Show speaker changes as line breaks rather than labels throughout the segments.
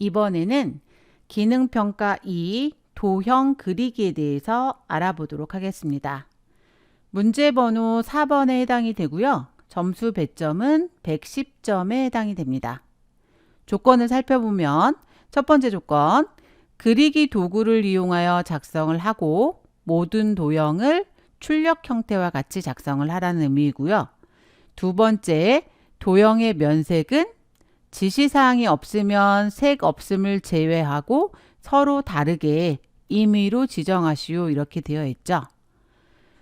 이번에는 기능평가 2 도형 그리기에 대해서 알아보도록 하겠습니다. 문제 번호 4번에 해당이 되고요. 점수 배점은 110점에 해당이 됩니다. 조건을 살펴보면 첫 번째 조건, 그리기 도구를 이용하여 작성을 하고 모든 도형을 출력 형태와 같이 작성을 하라는 의미이고요. 두 번째, 도형의 면색은 지시사항이 없으면 색 없음을 제외하고 서로 다르게 임의로 지정하시오, 이렇게 되어 있죠.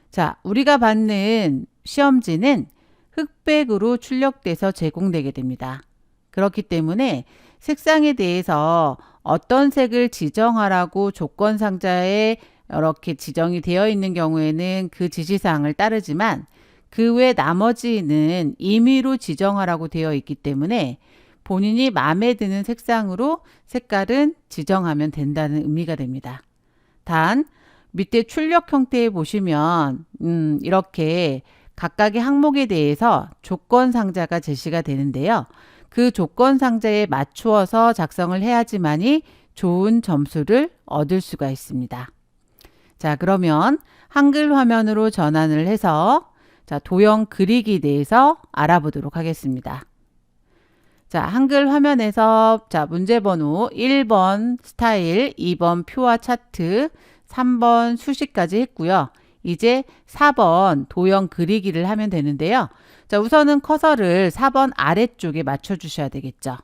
자, 우리가 받는 시험지는 흑백으로 출력돼서 제공되게 됩니다. 그렇기 때문에 색상에 대해서 어떤 색을 지정하라고 조건 상자에 이렇게 지정이 되어 있는 경우에는 그 지시사항을 따르지만 그 외 나머지는 임의로 지정하라고 되어 있기 때문에 본인이 마음에 드는 색상으로 색깔은 지정하면 된다는 의미가 됩니다. 단 밑에 출력 형태에 보시면 이렇게 각각의 항목에 대해서 조건 상자가 제시가 되는데요. 그 조건 상자에 맞추어서 작성을 해야지만이 좋은 점수를 얻을 수가 있습니다. 자, 그러면 한글 화면으로 전환을 해서 도형 그리기에 대해서 알아보도록 하겠습니다. 자, 한글 화면에서 문제 번호 1번 스타일, 2번 표와 차트, 3번 수식까지 했고요. 이제 4번 도형 그리기를 하면 되는데요. 자, 우선은 커서를 4번 아래쪽에 맞춰 주셔야 되겠죠.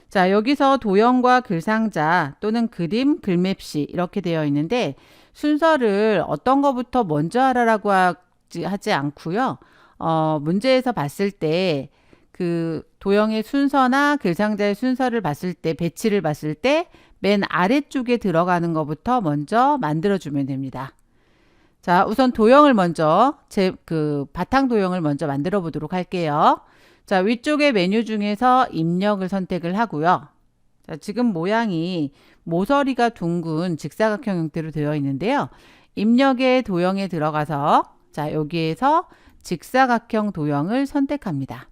자, 여기서 도형과 글상자 또는 그림, 글맵시 이렇게 되어 있는데 순서를 어떤 거부터 먼저 하라고 하지 않고요. 문제에서 봤을 때 그 도형의 순서나 글상자의 순서를 봤을 때, 배치를 봤을 때 맨 아래쪽에 들어가는 것부터 먼저 만들어주면 됩니다. 자, 우선 도형을 먼저 바탕 도형을 먼저 만들어 보도록 할게요. 자, 위쪽의 메뉴 중에서 입력을 선택을 하고요. 자, 지금 모양이 모서리가 둥근 직사각형 형태로 되어 있는데요. 입력의 도형에 들어가서 자, 여기에서 직사각형 도형을 선택합니다.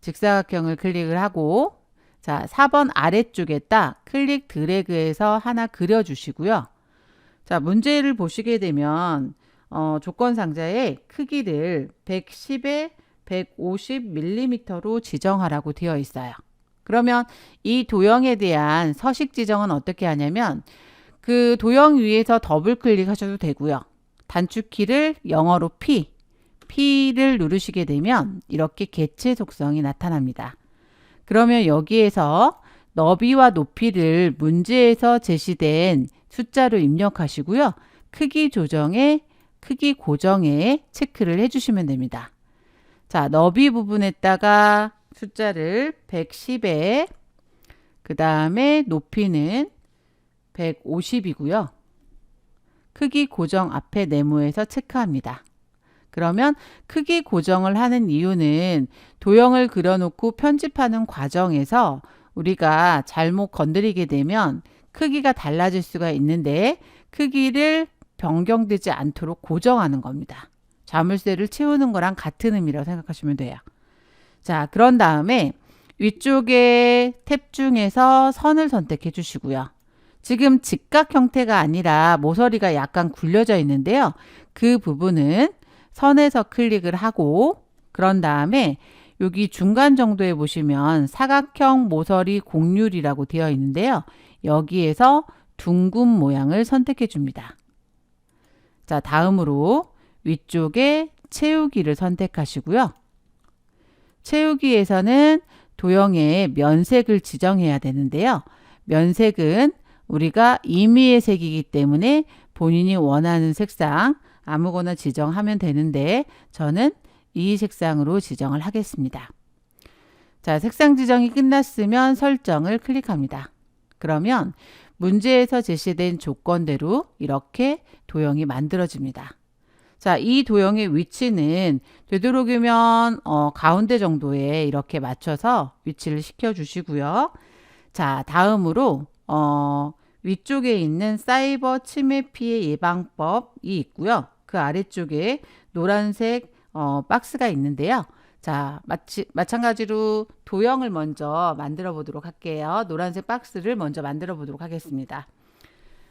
직사각형을 클릭을 하고 자, 4번 아래쪽에다 클릭 드래그해서 하나 그려주시고요. 자, 문제를 보시게 되면 조건 상자에 크기를 110에 150mm로 지정하라고 되어 있어요. 그러면 이 도형에 대한 서식 지정은 어떻게 하냐면 그 도형 위에서 더블 클릭하셔도 되고요. 단축키를 영어로 P를 누르시게 되면 이렇게 개체 속성이 나타납니다. 그러면 여기에서 너비와 높이를 문제에서 제시된 숫자로 입력하시고요. 크기 조정에 크기 고정에 체크를 해주시면 됩니다. 자, 너비 부분에다가 숫자를 110에 그 다음에 높이는 150이고요. 크기 고정 앞에 네모에서 체크합니다. 그러면 크기 고정을 하는 이유는 도형을 그려놓고 편집하는 과정에서 우리가 잘못 건드리게 되면 크기가 달라질 수가 있는데 크기를 변경되지 않도록 고정하는 겁니다. 자물쇠를 채우는 거랑 같은 의미라고 생각하시면 돼요. 자, 그런 다음에 위쪽에 탭 중에서 선을 선택해 주시고요. 지금 직각 형태가 아니라 모서리가 약간 굴려져 있는데요. 그 부분은 선에서 클릭을 하고 그런 다음에 여기 중간 정도에 보시면 사각형 모서리 곡률이라고 되어 있는데요. 여기에서 둥근 모양을 선택해 줍니다. 자, 다음으로 위쪽에 채우기를 선택하시고요. 채우기에서는 도형의 면색을 지정해야 되는데요. 면색은 우리가 임의의 색이기 때문에 본인이 원하는 색상 아무거나 지정하면 되는데 저는 이 색상으로 지정을 하겠습니다. 자, 색상 지정이 끝났으면 설정을 클릭합니다. 그러면 문제에서 제시된 조건대로 이렇게 도형이 만들어집니다. 자, 이 도형의 위치는 되도록이면 가운데 정도에 이렇게 맞춰서 위치를 시켜 주시고요. 자, 다음으로 위쪽에 있는 사이버 침해 피해 예방법이 있고요. 그 아래쪽에 노란색 박스가 있는데요. 자, 마찬가지로 도형을 먼저 만들어 보도록 할게요. 노란색 박스를 먼저 만들어 보도록 하겠습니다.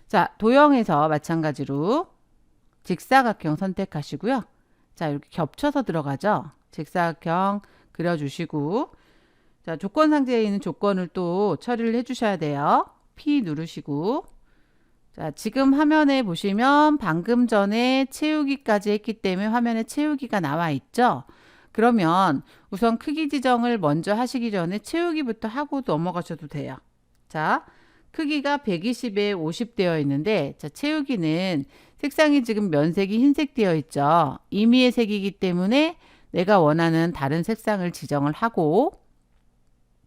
자, 도형에서 마찬가지로 직사각형 선택하시고요. 자, 이렇게 겹쳐서 들어가죠. 직사각형 그려주시고, 자, 조건 상자에 있는 조건을 또 처리를 해주셔야 돼요. P 누르시고, 자, 지금 화면에 보시면 방금 전에 채우기까지 했기 때문에 화면에 채우기가 나와 있죠. 그러면 우선 크기 지정을 먼저 하시기 전에 채우기부터 하고 넘어가셔도 돼요. 자, 크기가 120에 50 되어 있는데, 자, 채우기는 색상이 지금 면색이 흰색 되어 있죠. 임의의 색이기 때문에 내가 원하는 다른 색상을 지정을 하고,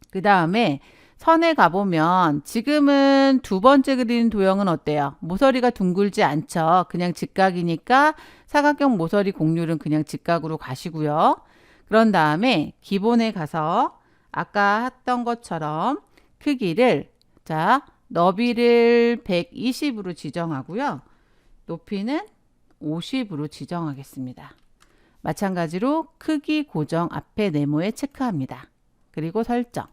그 다음에 선에 가보면 지금은 두 번째 그린 도형은 어때요? 모서리가 둥글지 않죠. 그냥 직각이니까 사각형 모서리 곡률은 그냥 직각으로 가시고요. 그런 다음에 기본에 가서 아까 했던 것처럼 크기를, 자, 너비를 120으로 지정하고요. 높이는 50으로 지정하겠습니다. 마찬가지로 크기 고정 앞에 네모에 체크합니다. 그리고 설정.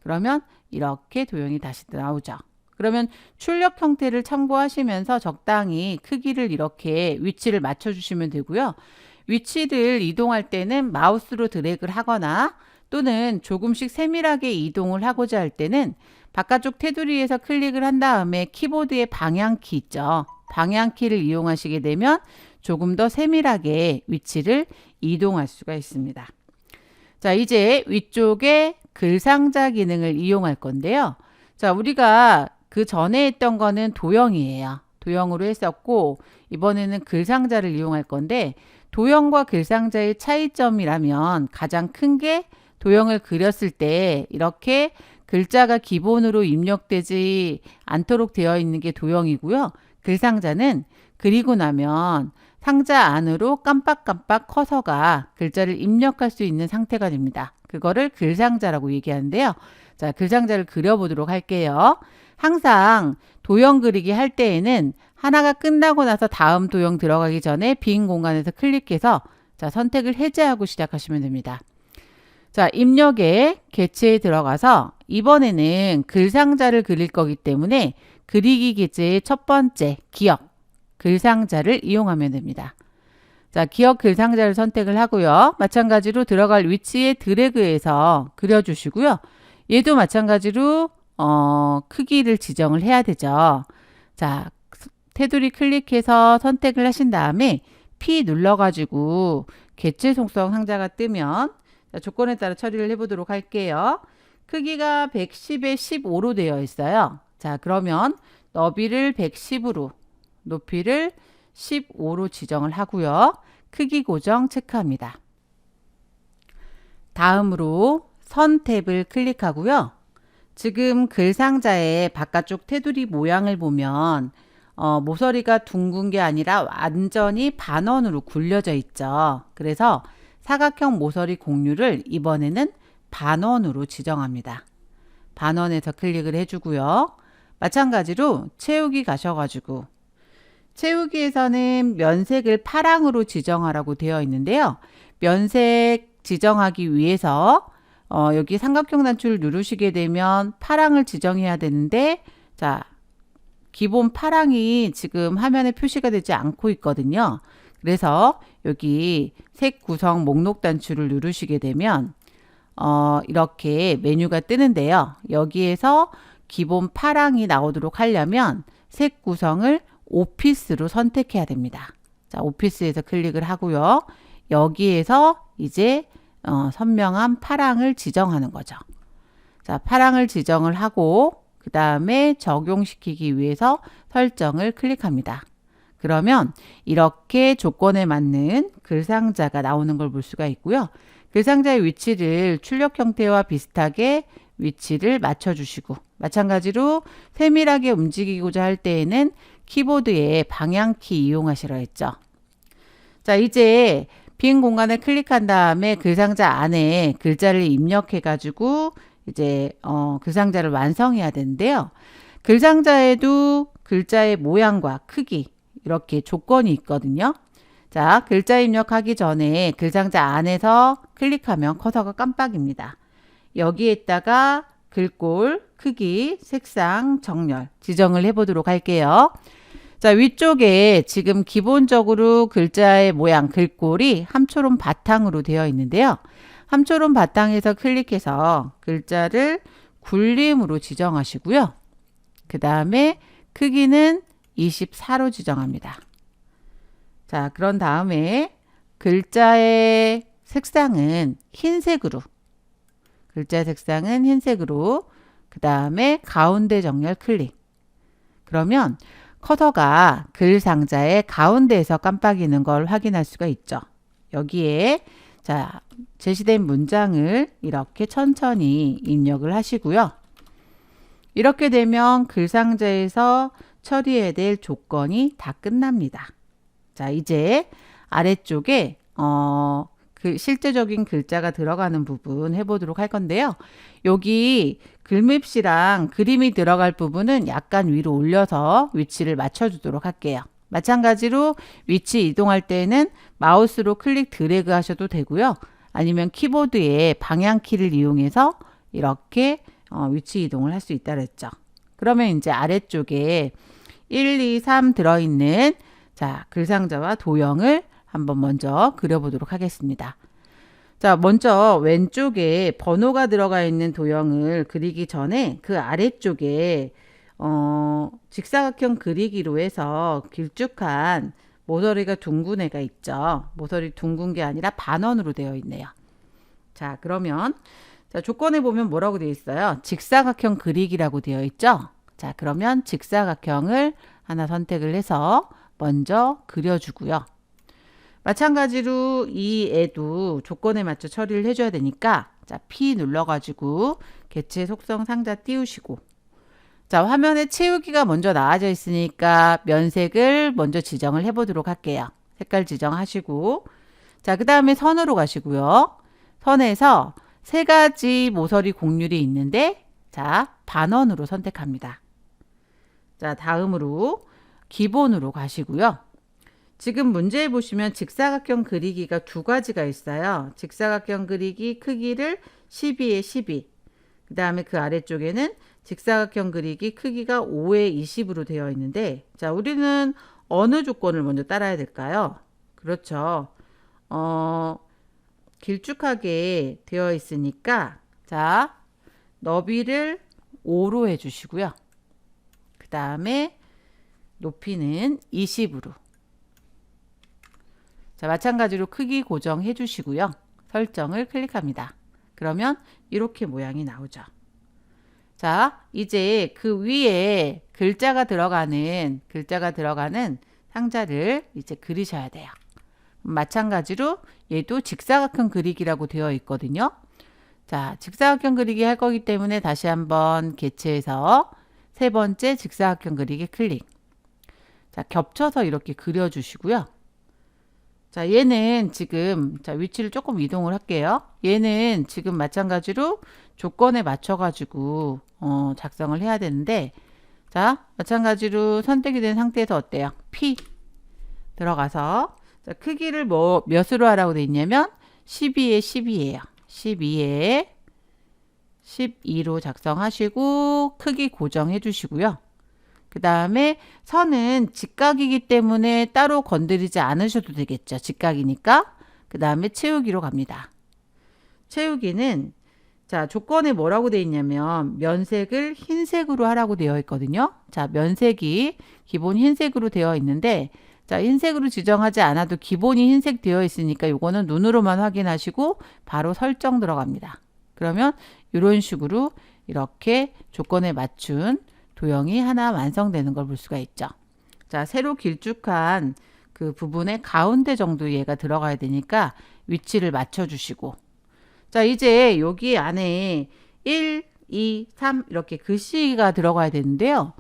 그러면 이렇게 도형이 다시 나오죠. 그러면 출력 형태를 참고하시면서 적당히 크기를 이렇게 위치를 맞춰주시면 되고요. 위치를 이동할 때는 마우스로 드래그를 하거나 또는 조금씩 세밀하게 이동을 하고자 할 때는 바깥쪽 테두리에서 클릭을 한 다음에 키보드의 방향키 있죠. 방향키를 이용하시게 되면 조금 더 세밀하게 위치를 이동할 수가 있습니다. 자, 이제 위쪽에 글상자 기능을 이용할 건데요. 자, 우리가 그 전에 했던 거는 도형이에요. 도형으로 했었고 이번에는 글상자를 이용할 건데, 도형과 글상자의 차이점이라면 가장 큰 게 도형을 그렸을 때 이렇게 글자가 기본으로 입력되지 않도록 되어 있는 게 도형이고요. 글상자는 그리고 나면 상자 안으로 깜빡깜빡 커서가 글자를 입력할 수 있는 상태가 됩니다. 그거를 글상자라고 얘기하는데요. 자, 글상자를 그려보도록 할게요. 항상 도형 그리기 할 때에는 하나가 끝나고 나서 다음 도형 들어가기 전에 빈 공간에서 클릭해서, 자, 선택을 해제하고 시작하시면 됩니다. 자, 입력에 개체에 들어가서 이번에는 글상자를 그릴 거기 때문에 그리기 개체의 첫 번째 기억 글상자를 이용하면 됩니다. 자, 기억 글상자를 선택을 하고요. 마찬가지로 들어갈 위치에 드래그해서 그려주시고요. 얘도 마찬가지로 크기를 지정을 해야 되죠. 자, 테두리 클릭해서 선택을 하신 다음에 P 눌러가지고 개체 속성 상자가 뜨면, 자, 조건에 따라 처리를 해보도록 할게요. 크기가 110에 15로 되어 있어요. 자, 그러면 너비를 110으로, 높이를 15로 지정을 하고요. 크기 고정 체크합니다. 다음으로 선 탭을 클릭하고요. 지금 글상자의 바깥쪽 테두리 모양을 보면 모서리가 둥근 게 아니라 완전히 반원으로 굴려져 있죠. 그래서 사각형 모서리 곡률을 이번에는 반원으로 지정합니다. 반원에서 클릭을 해주고요. 마찬가지로 채우기 가셔가지고 채우기에서는 면색을 파랑으로 지정하라고 되어 있는데요. 면색 지정하기 위해서 여기 삼각형 단추를 누르시게 되면 파랑을 지정해야 되는데, 자, 기본 파랑이 지금 화면에 표시가 되지 않고 있거든요. 그래서 여기 색 구성 목록 단추를 누르시게 되면 이렇게 메뉴가 뜨는데요. 여기에서 기본 파랑이 나오도록 하려면 색 구성을 오피스로 선택해야 됩니다. 자, 오피스에서 클릭을 하고요. 여기에서 이제 선명한 파랑을 지정하는 거죠. 자, 파랑을 지정을 하고 그 다음에 적용시키기 위해서 설정을 클릭합니다. 그러면 이렇게 조건에 맞는 글상자가 나오는 걸 볼 수가 있고요. 글상자의 위치를 출력 형태와 비슷하게 위치를 맞춰주시고, 마찬가지로 세밀하게 움직이고자 할 때에는 키보드에 방향키 이용하시라 했죠. 자, 이제 빈 공간을 클릭한 다음에 글상자 안에 글자를 입력해 가지고 이제 글상자를 완성해야 되는데요. 글상자에도 글자의 모양과 크기 이렇게 조건이 있거든요. 자, 글자 입력하기 전에 글상자 안에서 클릭하면 커서가 깜빡입니다. 여기에다가 글꼴, 크기, 색상, 정렬 지정을 해보도록 할게요. 자, 위쪽에 지금 기본적으로 글자의 모양, 글꼴이 함초롬 바탕으로 되어 있는데요. 함초롬 바탕에서 클릭해서 글자를 굴림으로 지정하시고요. 그 다음에 크기는 24로 지정합니다. 자, 그런 다음에 글자의 색상은 흰색으로, 글자 색상은 흰색으로, 그 다음에 가운데 정렬 클릭. 그러면 커서가 글 상자의 가운데에서 깜빡이는 걸 확인할 수가 있죠. 여기에 자, 제시된 문장을 이렇게 천천히 입력을 하시고요. 이렇게 되면 글 상자에서 처리해야 될 조건이 다 끝납니다. 자, 이제 아래쪽에 그 실제적인 글자가 들어가는 부분 해보도록 할 건데요. 여기 글립시랑 그림이 들어갈 부분은 약간 위로 올려서 위치를 맞춰주도록 할게요. 마찬가지로 위치 이동할 때는 마우스로 클릭 드래그 하셔도 되고요. 아니면 키보드의 방향키를 이용해서 이렇게 위치 이동을 할 수 있다 그랬죠. 그러면 이제 아래쪽에 1, 2, 3 들어있는 자, 글상자와 도형을 한번 먼저 그려보도록 하겠습니다. 자, 먼저 왼쪽에 번호가 들어가 있는 도형을 그리기 전에 그 아래쪽에 직사각형 그리기로 해서 길쭉한 모서리가 둥근 애가 있죠. 모서리 둥근 게 아니라 반원으로 되어 있네요. 자, 그러면 자, 조건에 보면 뭐라고 되어 있어요? 직사각형 그리기라고 되어 있죠. 자, 그러면 직사각형을 하나 선택을 해서 먼저 그려주고요. 마찬가지로 이 애도 조건에 맞춰 처리를 해줘야 되니까 자, P 눌러가지고 개체 속성 상자 띄우시고 자, 화면에 채우기가 먼저 나와져 있으니까 면색을 먼저 지정을 해보도록 할게요. 색깔 지정하시고 자, 그 다음에 선으로 가시고요. 선에서 세 가지 모서리 곡률이 있는데 자, 반원으로 선택합니다. 자, 다음으로 기본으로 가시고요. 지금 문제에 보시면 직사각형 그리기가 두 가지가 있어요. 직사각형 그리기 크기를 12에 12. 그 다음에 그 아래쪽에는 직사각형 그리기 크기가 5에 20으로 되어 있는데 자, 우리는 어느 조건을 먼저 따라야 될까요? 그렇죠. 길쭉하게 되어 있으니까 자, 너비를 5로 해주시고요. 그 다음에 높이는 20으로. 자, 마찬가지로 크기 고정해 주시고요. 설정을 클릭합니다. 그러면 이렇게 모양이 나오죠. 자, 이제 그 위에 글자가 들어가는 상자를 이제 그리셔야 돼요. 마찬가지로 얘도 직사각형 그리기라고 되어 있거든요. 자, 직사각형 그리기 할 거기 때문에 다시 한번 개체해서 세 번째 직사각형 그리기 클릭. 자, 겹쳐서 이렇게 그려주시고요. 자, 얘는 지금 자, 위치를 조금 이동을 할게요. 얘는 지금 마찬가지로 조건에 맞춰 가지고 작성을 해야 되는데 자, 마찬가지로 선택이 된 상태에서 어때요? P 들어가서 자, 크기를 몇으로 하라고 돼 있냐면 12에 12예요. 12에 12로 작성하시고 크기 고정해 주시고요. 그 다음에 선은 직각이기 때문에 따로 건드리지 않으셔도 되겠죠. 직각이니까. 그 다음에 채우기로 갑니다. 채우기는 자, 조건에 뭐라고 되어 있냐면 면색을 흰색으로 하라고 되어 있거든요. 자, 면색이 기본 흰색으로 되어 있는데 자, 흰색으로 지정하지 않아도 기본이 흰색 되어 있으니까 요거는 눈으로만 확인하시고 바로 설정 들어갑니다. 그러면 이런 식으로 이렇게 조건에 맞춘 도형이 하나 완성되는 걸 볼 수가 있죠. 자, 세로 길쭉한 그 부분의 가운데 정도 얘가 들어가야 되니까 위치를 맞춰 주시고 자, 이제 여기 안에 1, 2, 3 이렇게 글씨가 들어가야 되는데요.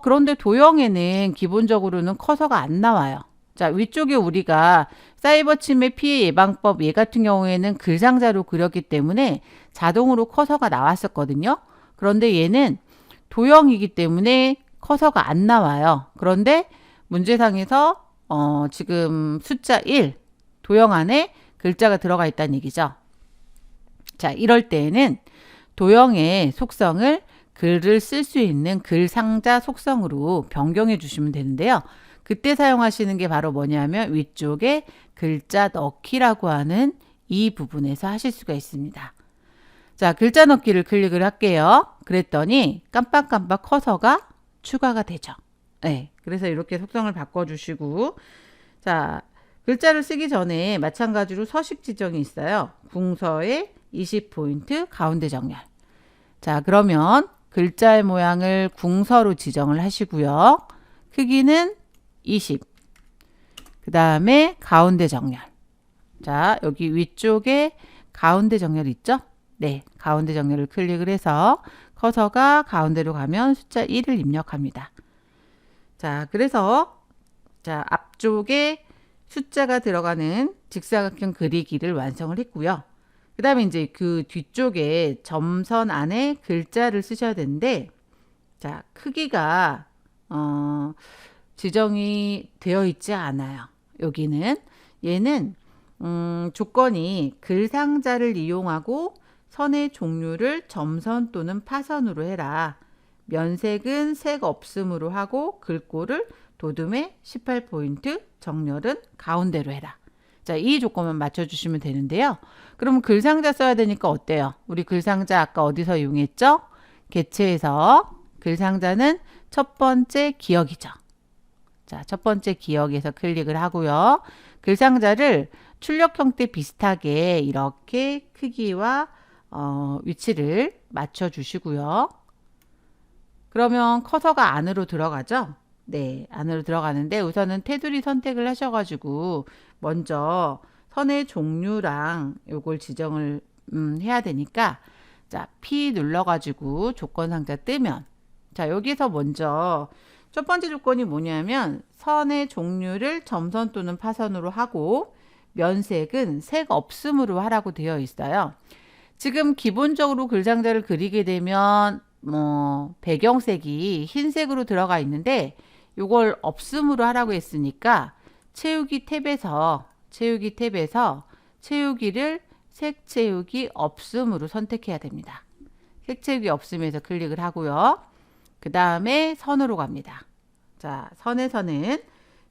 그런데 도형에는 기본적으로는 커서가 안 나와요. 자, 위쪽에 우리가 사이버 침해 피해 예방법 얘 같은 경우에는 글상자로 그렸기 때문에 자동으로 커서가 나왔었거든요. 그런데 얘는 도형이기 때문에 커서가 안 나와요. 그런데 문제상에서 지금 숫자 1, 도형 안에 글자가 들어가 있다는 얘기죠. 자, 이럴 때에는 도형의 속성을 글을 쓸 수 있는 글상자 속성으로 변경해 주시면 되는데요. 그때 사용하시는 게 바로 뭐냐면 위쪽에 글자 넣기라고 하는 이 부분에서 하실 수가 있습니다. 자, 글자 넣기를 클릭을 할게요. 그랬더니 깜빡깜빡 커서가 추가가 되죠. 네, 그래서 이렇게 속성을 바꿔주시고, 자, 글자를 쓰기 전에 마찬가지로 서식 지정이 있어요. 궁서에 20포인트 가운데 정렬. 자, 그러면 글자의 모양을 궁서로 지정을 하시고요. 크기는 20. 그 다음에 가운데 정렬. 자, 여기 위쪽에 가운데 정렬 있죠? 네, 가운데 정렬을 클릭을 해서 커서가 가운데로 가면 숫자 1을 입력합니다. 자, 그래서 자, 앞쪽에 숫자가 들어가는 직사각형 그리기를 완성을 했고요. 그 다음에 이제 그 뒤쪽에 점선 안에 글자를 쓰셔야 되는데, 자, 크기가 지정이 되어 있지 않아요. 여기는 얘는 조건이 글상자를 이용하고 선의 종류를 점선 또는 파선으로 해라. 면색은 색 없음으로 하고 글꼴을 도둠에 18포인트, 정렬은 가운데로 해라. 자, 이 조건만 맞춰주시면 되는데요. 그럼 글상자 써야 되니까 어때요? 우리 글상자 아까 어디서 이용했죠? 개체에서 글상자는 첫 번째 기역이죠. 자, 첫 번째 기역에서 클릭을 하고요. 글상자를 출력 형태 비슷하게 이렇게 크기와 위치를 맞춰주시고요. 그러면 커서가 안으로 들어가죠? 네, 안으로 들어가는데 우선은 테두리 선택을 하셔가지고 먼저 선의 종류랑 요걸 지정을 해야 되니까, 자, P 눌러가지고 조건 상자 뜨면, 자, 여기서 먼저 첫 번째 조건이 뭐냐면 선의 종류를 점선 또는 파선으로 하고 면색은 색 없음으로 하라고 되어 있어요. 지금 기본적으로 글상자를 그리게 되면 배경색이 흰색으로 들어가 있는데 이걸 없음으로 하라고 했으니까 채우기 탭에서 채우기를 색 채우기 없음으로 선택해야 됩니다. 색 채우기 없음에서 클릭을 하고요. 그 다음에 선으로 갑니다. 자, 선에서는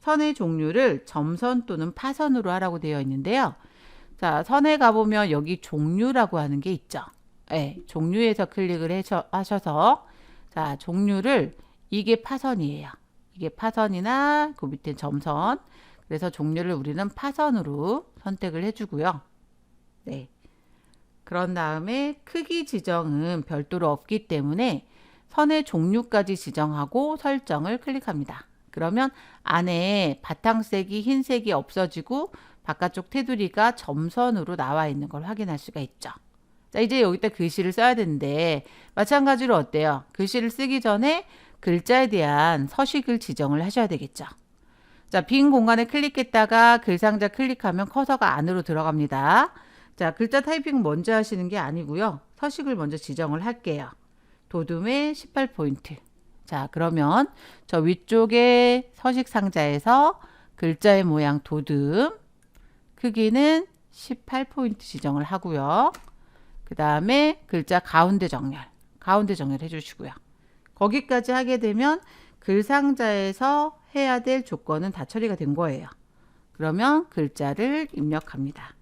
선의 종류를 점선 또는 파선으로 하라고 되어 있는데요. 자, 선에 가보면 여기 종류라고 하는 게 있죠. 네, 종류에서 클릭을 하셔서, 자, 종류를, 이게 파선이에요. 이게 파선이나 그 밑에 점선. 그래서 종류를 우리는 파선으로 선택을 해주고요. 네. 그런 다음에 크기 지정은 별도로 없기 때문에 선의 종류까지 지정하고 설정을 클릭합니다. 그러면 안에 바탕색이 흰색이 없어지고 바깥쪽 테두리가 점선으로 나와 있는 걸 확인할 수가 있죠. 자, 이제 여기다 글씨를 써야 되는데 마찬가지로 어때요? 글씨를 쓰기 전에 글자에 대한 서식을 지정을 하셔야 되겠죠. 자, 빈 공간에 클릭했다가 글상자 클릭하면 커서가 안으로 들어갑니다. 자, 글자 타이핑 먼저 하시는 게 아니고요. 서식을 먼저 지정을 할게요. 도둠에 18포인트. 자, 그러면 저 위쪽에 서식 상자에서 글자의 모양 도둠, 크기는 18포인트 지정을 하고요. 그 다음에 글자 가운데 정렬 해주시고요. 거기까지 하게 되면 글상자에서 해야 될 조건은 다 처리가 된 거예요. 그러면 글자를 입력합니다.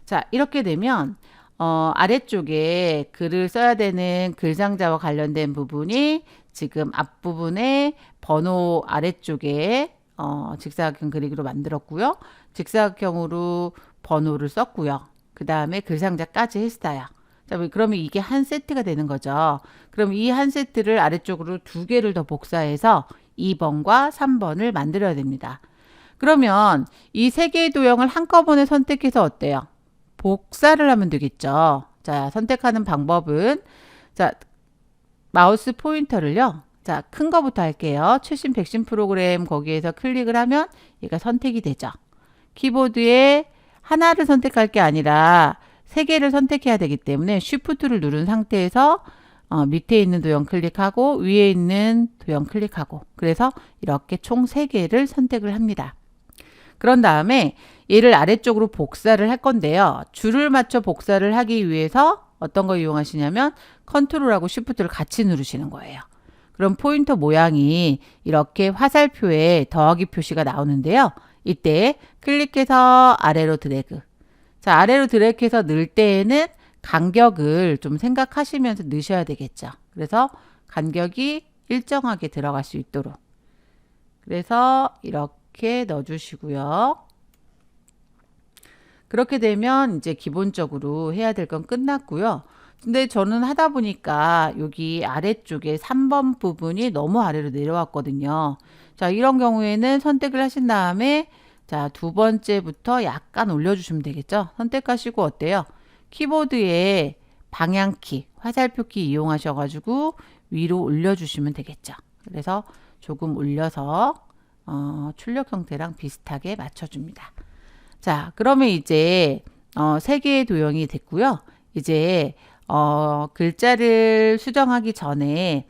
자, 이렇게 되면 아래쪽에 글을 써야 되는 글상자와 관련된 부분이 지금 앞부분에 번호 아래쪽에 직사각형 그리기로 만들었고요. 직사각형으로 번호를 썼고요. 그 다음에 글상자까지 했어요. 자, 그러면 이게 한 세트가 되는 거죠. 그럼 이 한 세트를 아래쪽으로 두 개를 더 복사해서 2번과 3번을 만들어야 됩니다. 그러면 이 세 개의 도형을 한꺼번에 선택해서 어때요? 복사를 하면 되겠죠. 자, 선택하는 방법은, 자, 마우스 포인터를요. 자, 큰 거부터 할게요. 최신 백신 프로그램 거기에서 클릭을 하면 얘가 선택이 되죠. 키보드에 하나를 선택할 게 아니라 세 개를 선택해야 되기 때문에 쉬프트를 누른 상태에서 밑에 있는 도형 클릭하고 위에 있는 도형 클릭하고 그래서 이렇게 총 3개를 선택을 합니다. 그런 다음에 얘를 아래쪽으로 복사를 할 건데요. 줄을 맞춰 복사를 하기 위해서 어떤 거 이용하시냐면 컨트롤하고 쉬프트를 같이 누르시는 거예요. 그럼 포인터 모양이 이렇게 화살표에 더하기 표시가 나오는데요. 이때 클릭해서 아래로 드래그. 자, 아래로 드래그해서 넣을 때에는 간격을 좀 생각하시면서 넣으셔야 되겠죠. 그래서 간격이 일정하게 들어갈 수 있도록. 그래서 이렇게 넣어주시고요. 그렇게 되면 이제 기본적으로 해야 될 건 끝났고요. 근데 저는 하다 보니까 여기 아래쪽에 3번 부분이 너무 아래로 내려왔거든요. 자, 이런 경우에는 선택을 하신 다음에 자, 2번째부터 약간 올려주시면 되겠죠. 선택하시고 어때요? 키보드에 방향키, 화살표키 이용하셔가지고 위로 올려주시면 되겠죠. 그래서 조금 올려서 출력 형태랑 비슷하게 맞춰줍니다. 자, 그러면 이제 3개의 도형이 됐고요. 이제 글자를 수정하기 전에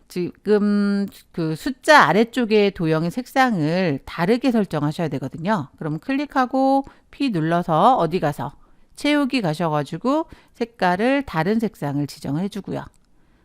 지금 그 숫자 아래쪽에 도형의 색상을 다르게 설정하셔야 되거든요. 그럼 클릭하고 P 눌러서 어디 가서 채우기 가셔가지고 색깔을 다른 색상을 지정해 주고요.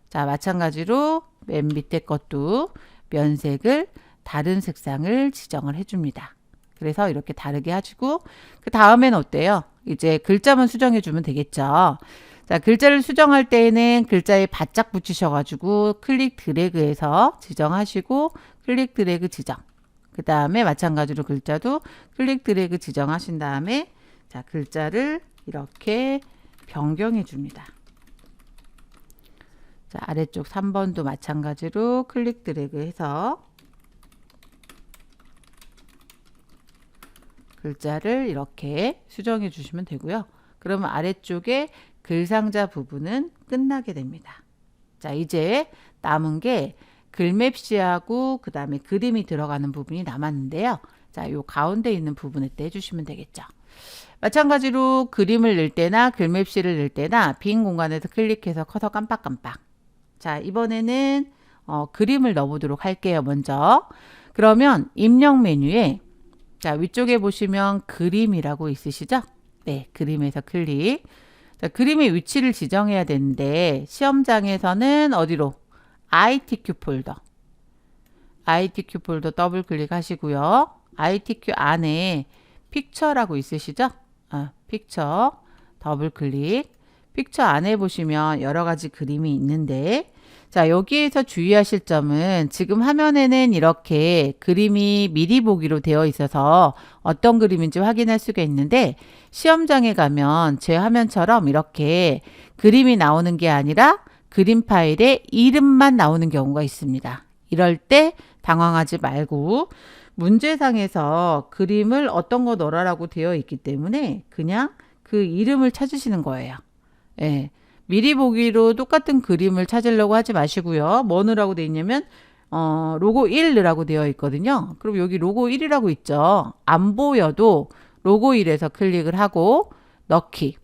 자, 마찬가지로 맨 밑에 것도 면색을 다른 색상을 지정을 해줍니다. 그래서 이렇게 다르게 하시고 그 다음엔 어때요? 이제 글자만 수정해 주면 되겠죠. 자, 글자를 수정할 때에는 글자에 바짝 붙이셔가지고 클릭 드래그해서 지정하시고 클릭 드래그 지정. 그 다음에 마찬가지로 글자도 클릭 드래그 지정하신 다음에 자, 글자를 이렇게 변경해 줍니다. 자, 아래쪽 3번도 마찬가지로 클릭 드래그 해서 글자를 이렇게 수정해 주시면 되고요. 그러면 아래쪽에 글상자 부분은 끝나게 됩니다. 자, 이제 남은 게 글맵시하고 그 다음에 그림이 들어가는 부분이 남았는데요. 자, 요 가운데 있는 부분에 때 해주시면 되겠죠. 마찬가지로 그림을 넣을 때나 글맵시를 넣을 때나 빈 공간에서 클릭해서 커서 깜빡깜빡. 자, 이번에는 그림을 넣어보도록 할게요. 먼저. 그러면 입력 메뉴에 자, 위쪽에 보시면 그림이라고 있으시죠? 네, 그림에서 클릭. 자, 그림의 위치를 지정해야 되는데 시험장에서는 어디로? ITQ 폴더. ITQ 폴더 더블 클릭하시고요. ITQ 안에 픽처라고 있으시죠? 픽처 더블 클릭. 픽처 안에 보시면 여러 가지 그림이 있는데 자, 여기에서 주의하실 점은 지금 화면에는 이렇게 그림이 미리 보기로 되어 있어서 어떤 그림인지 확인할 수가 있는데 시험장에 가면 제 화면처럼 이렇게 그림이 나오는 게 아니라 그림 파일에 이름만 나오는 경우가 있습니다. 이럴 때 당황하지 말고 문제상에서 그림을 어떤 거 넣으라고 되어 있기 때문에 그냥 그 이름을 찾으시는 거예요. 예. 미리 보기로 똑같은 그림을 찾으려고 하지 마시고요. 뭐 넣으라고 되어 있냐면 로고 1 넣으라고 되어 있거든요. 그럼 여기 로고 1이라고 있죠. 안 보여도 로고 1에서 클릭을 하고 넣기.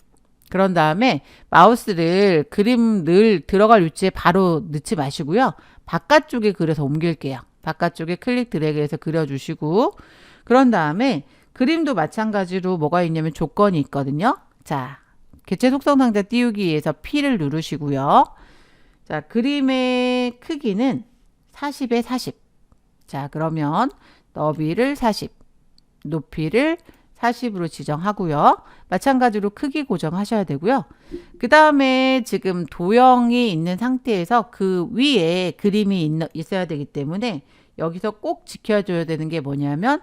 그런 다음에 마우스를 그림 들어갈 위치에 바로 넣지 마시고요. 바깥쪽에 그려서 옮길게요. 바깥쪽에 클릭 드래그해서 그려주시고 그런 다음에 그림도 마찬가지로 뭐가 있냐면 조건이 있거든요. 자, 개체 속성 상자 띄우기 위해서 P를 누르시고요. 자, 그림의 크기는 40에 40. 자, 그러면 너비를 40, 높이를 40으로 지정하고요. 마찬가지로 크기 고정하셔야 되고요. 그 다음에 지금 도형이 있는 상태에서 그 위에 그림이 있어야 되기 때문에 여기서 꼭 지켜줘야 되는 게 뭐냐면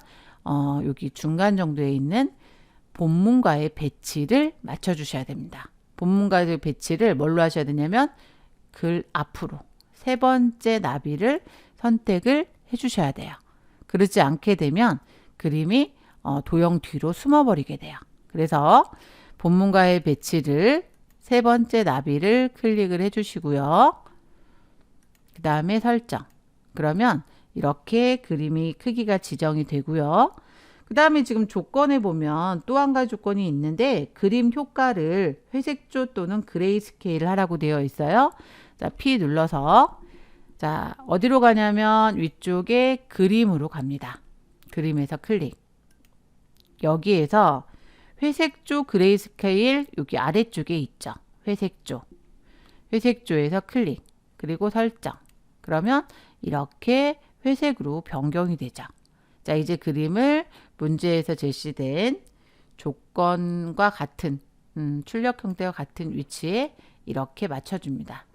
여기 중간 정도에 있는 본문과의 배치를 맞춰주셔야 됩니다. 본문과의 배치를 뭘로 하셔야 되냐면 글 앞으로 3번째 나비를 선택을 해주셔야 돼요. 그러지 않게 되면 그림이 도형 뒤로 숨어버리게 돼요. 그래서 본문과의 배치를 3번째 나비를 클릭을 해주시고요. 그 다음에 설정. 그러면 이렇게 그림이 크기가 지정이 되고요. 그 다음에 지금 조건에 보면 또 한 가지 조건이 있는데 그림 효과를 회색조 또는 그레이스케일 하라고 되어 있어요. 자, P 눌러서 자, 어디로 가냐면 위쪽에 그림으로 갑니다. 그림에서 클릭. 여기에서 회색조 그레이스케일 여기 아래쪽에 있죠. 회색조. 회색조에서 클릭. 그리고 설정. 그러면 이렇게 회색으로 변경이 되죠. 자, 이제 그림을 문제에서 제시된 조건과 같은 출력 형태와 같은 위치에 이렇게 맞춰줍니다.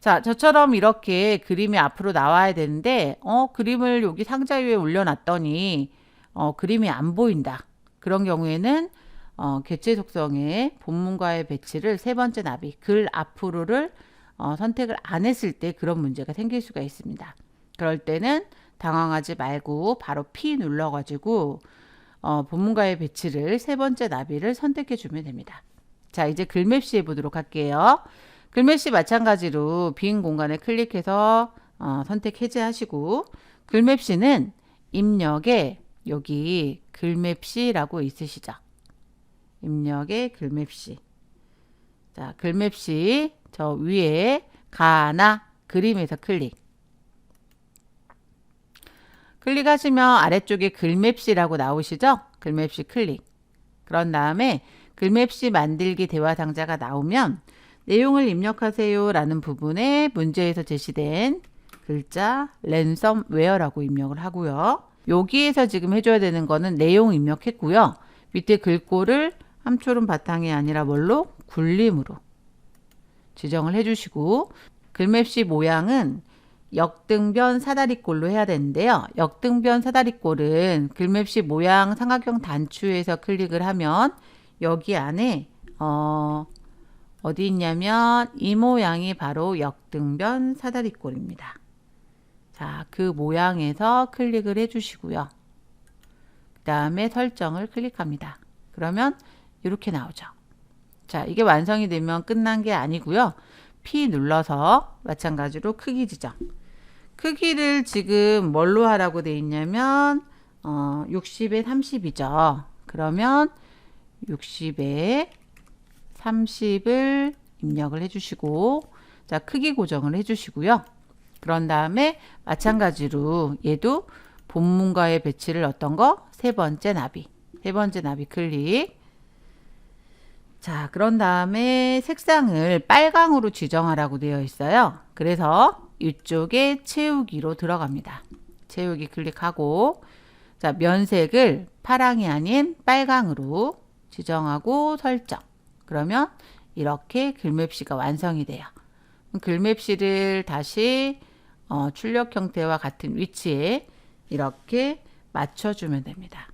자, 저처럼 이렇게 그림이 앞으로 나와야 되는데 그림을 여기 상자 위에 올려놨더니 그림이 안 보인다. 그런 경우에는 개체 속성의 본문과의 배치를 세 번째 나비 글 앞으로를 선택을 안 했을 때 그런 문제가 생길 수가 있습니다. 그럴 때는 당황하지 말고 바로 P 눌러가지고 본문과의 배치를 세 번째 나비를 선택해 주면 됩니다. 자, 이제 글맵시 해보도록 할게요. 글맵시 마찬가지로 빈 공간에 클릭해서 선택 해제하시고 글맵시는 입력에 여기 글맵시라고 있으시죠. 입력에 글맵시. 자, 글맵시 저 위에 가나 그림에서 클릭. 클릭하시면 아래쪽에 글맵시라고 나오시죠? 글맵시 클릭. 그런 다음에 글맵시 만들기 대화 상자가 나오면 내용을 입력하세요 라는 부분에 문제에서 제시된 글자 랜섬웨어라고 입력을 하고요. 여기에서 지금 해줘야 되는 거는 내용 입력했고요. 밑에 글꼴을 함초름 바탕이 아니라 뭘로? 굴림으로 지정을 해주시고 글맵시 모양은 역등변 사다리꼴로 해야 되는데요. 역등변 사다리꼴은 글맵시 모양 삼각형 단추에서 클릭을 하면 여기 안에 어디 있냐면 이 모양이 바로 역등변 사다리꼴입니다. 자, 그 모양에서 클릭을 해주시고요. 그 다음에 설정을 클릭합니다. 그러면 이렇게 나오죠. 자, 이게 완성이 되면 끝난 게 아니고요. P 눌러서 마찬가지로 크기 지정. 크기를 지금 뭘로 하라고 돼 있냐면 60에 30이죠. 그러면 60에 30을 입력을 해주시고 자, 크기 고정을 해주시고요. 그런 다음에 마찬가지로 얘도 본문과의 배치를 어떤 거? 세 번째 나비 클릭. 자, 그런 다음에 색상을 빨강으로 지정하라고 되어 있어요. 그래서 이쪽에 채우기로 들어갑니다. 채우기 클릭하고 자, 면색을 파랑이 아닌 빨강으로 지정하고 설정. 그러면 이렇게 글맵시가 완성이 돼요. 글맵시를 다시 출력 형태와 같은 위치에 이렇게 맞춰주면 됩니다.